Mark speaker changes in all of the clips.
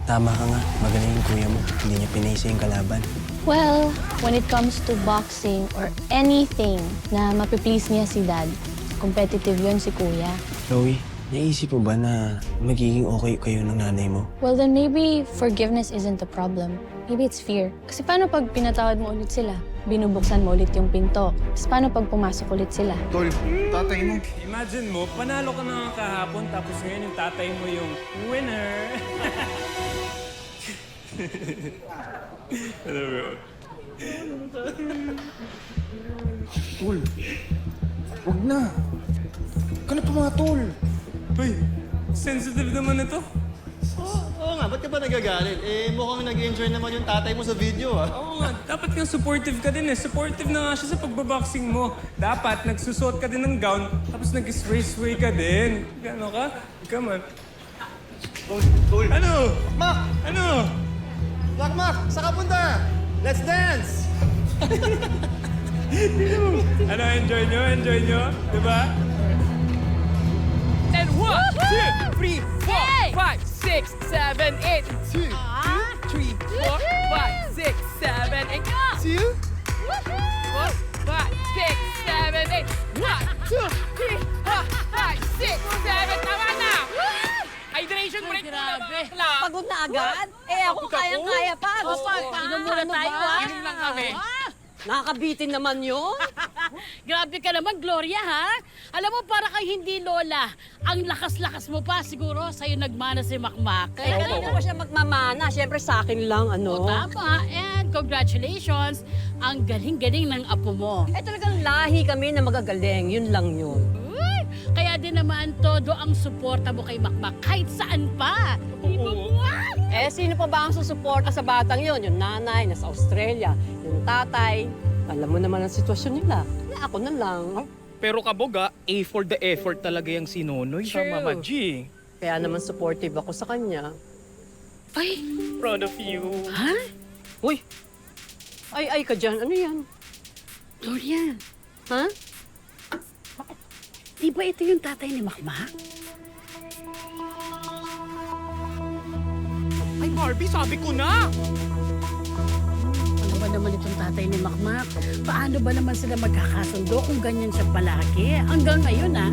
Speaker 1: Tama ka nga. Magaling yung kuya mo. Hindi niya pinaysa yung kalaban.
Speaker 2: Well, when it comes to boxing or anything na mapiplease niya si Dad, competitive yun si Kuya.
Speaker 1: Chloe, naisip mo ba na magiging okay kayo ng nanay mo?
Speaker 2: Well, then maybe forgiveness isn't the problem. Maybe it's fear. Kasi paano pag pinatawad mo ulit sila? Binubuksan mo ulit yung pinto. Tapos paano pag pumasok ulit sila?
Speaker 3: Tol, tatay mo.
Speaker 4: Imagine mo, panalo ka na kahapon tapos ngayon yung tatay mo yung winner. Ano ba?
Speaker 3: Tol, huwag na. Huwag ka na pumatol.
Speaker 4: Uy, sensitive naman ito.
Speaker 5: Oo nga, ba't ka ba nagagalit? Eh, mukhang nag-enjoy naman yung tatay mo sa video, ah.
Speaker 4: Oo nga, dapat kang supportive ka din eh. Supportive na nga siya sa pagbaboxing mo. Dapat nagsusot ka din ng gown, tapos nag-sway ka din. Gano ka? Come on.
Speaker 5: Tol.
Speaker 4: Ano?
Speaker 5: Mac!
Speaker 4: Ano?
Speaker 5: Mac! Saan ka punta? Let's dance!
Speaker 4: Ano, enjoy nyo? Enjoy nyo? Diba?
Speaker 6: And 1, 2, 3, 4, 5, 6, 7, 8. 2, 3, 4, 5, 6, 7, 8. 2, 4, 5, 6, 7, 8. 1, 2, 3, 4, 5, 6, 7. Tama na! Hydration break muna mga bakla.
Speaker 7: Pagod na agad? Eh, ako kayang-kaya pa. Gusto ko.
Speaker 6: Inom muna tayo, ha? Inom lang kami.
Speaker 7: Nakakabitin naman yun.
Speaker 6: Grabe ka naman, Gloria, ha? Alam mo, para kay hindi lola. Ang lakas-lakas mo pa, siguro sa'yo nagmana si Makmak.
Speaker 7: Kaya kanina pa siya magmamana. Siyempre sa akin lang,
Speaker 6: O, tama. And congratulations. Ang galing-galing ng apo mo.
Speaker 7: Eh, talagang lahi kami na magagaling. Yun lang yun.
Speaker 6: Uy, kaya din naman todo ang suporta mo kay Makmak kahit saan pa.
Speaker 7: Eh, sino pa ba ang susuporta sa batang yun? Yung nanay, nasa Australia. Yung tatay. Alam mo naman ang sitwasyon nila. Eh, ako na lang.
Speaker 8: Pero kaboga, A for the effort talaga yung sinunoy sa Mama G.
Speaker 7: Kaya naman supportive ako sa kanya.
Speaker 6: Ay,
Speaker 8: Proud of you.
Speaker 6: ha?
Speaker 7: Uy! Ay ka dyan. Ano yan?
Speaker 6: Gloria,
Speaker 7: Ha?
Speaker 6: di ba ito yung tatay ni Makmak?
Speaker 8: Ay, Barbie, sabi ko na!
Speaker 6: Ano ba naman itong tatay ni Makmak? Paano ba naman sila magkakasundo kung ganyan siya palagi? Hanggang ngayon, ha?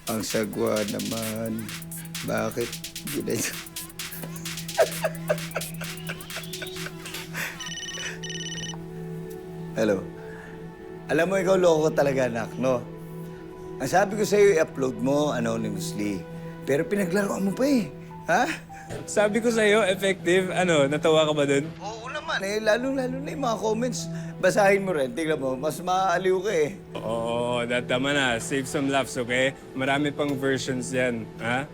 Speaker 3: Ang sagwa naman. Bakit ginay... Hello. Alam mo, ikaw loko talaga, anak, no? Ang sabi ko sa'yo, i-upload mo anonymously. Pero pinaglaruan mo pa eh. Ha?
Speaker 4: Sabi ko sa'yo, effective. Ano, natawa ka ba dun?
Speaker 3: Oo naman eh. Lalo-lalo na yung mga comments. Basahin mo rin. Tingnan mo, mas maaaliw ka eh.
Speaker 4: Oo, tama na. Save some laughs, okay? Marami pang versions yan, ha?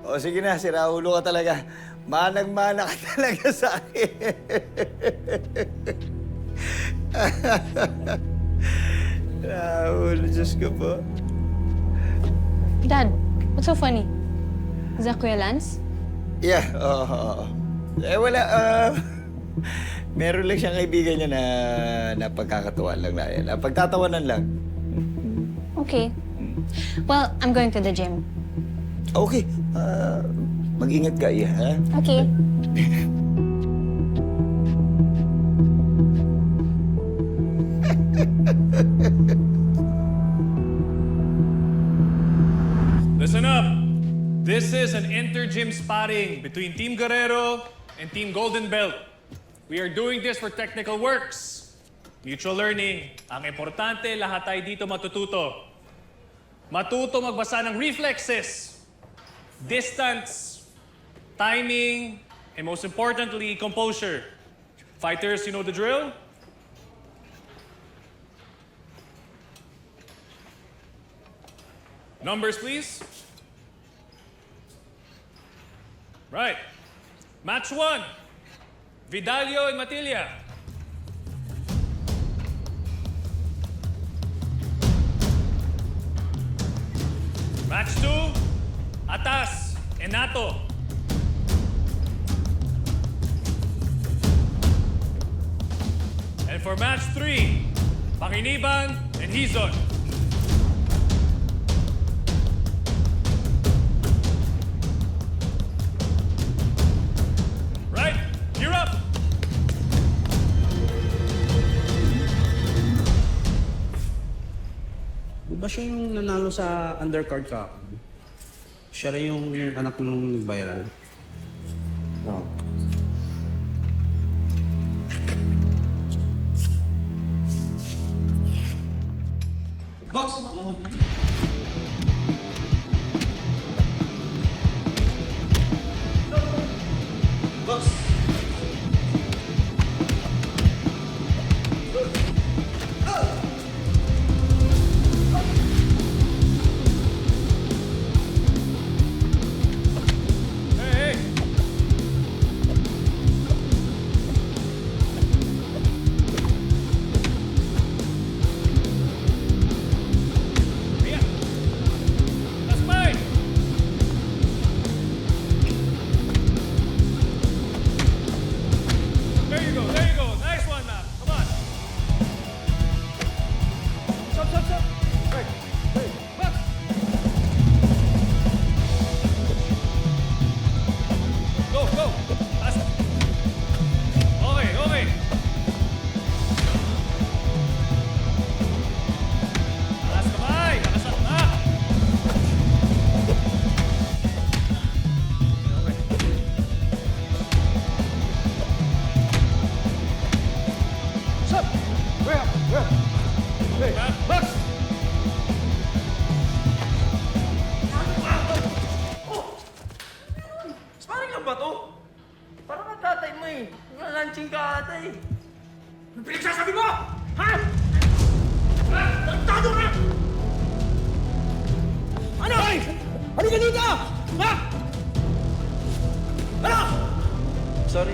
Speaker 3: O sige na, si Raulo ka talaga. Manang-mana ka talaga sa akin. Raulo, Diyos ko po.
Speaker 2: Dad, what's so funny? Is that Kuya Lance?
Speaker 3: Yeah, oo. Eh, wala. Meron lang siyang kaibigan niya na napagkakatuwa lang na yan. Pagtatawanan lang.
Speaker 2: Okay. Well, I'm going to the gym.
Speaker 3: Okay. Mag-ingat ka, iya, ha?
Speaker 2: Okay.
Speaker 4: Listen up! This is an inter-gym spotting between Team Guerrero and Team Golden Belt. We are doing this for technical works. Mutual learning. Ang importante, lahat tayo dito matututo. Matuto magbasa ng reflexes, distance, timing, and most importantly, composure. Fighters, you know the drill? Numbers, please. Right. Match 1. Vidalio and Matilla. Match 2. Atas and Nato. And for match 3, Panginiban and Hizon. Right, you're up.
Speaker 1: Di ba siya yung nanalo sa undercard ka? Siya rin yung anak nung nagbayaran? Oo.
Speaker 4: Hey, hey. Mia. That's mine. There you go, there you go. Nice one, Matt. Come on. Stop. Hey, Max. Go. Pass. Okay. Taas kamay. Nakasat na. Okay. Max.
Speaker 6: Sparring lang ba to? Parang ang tatay mo eh. Launching ka ata eh. Ano pinagsasabi mo? Ha? Ha? Tarantado ka! Ano? Hoy! Ano ka dito? Ha? Ano?
Speaker 1: Sorry.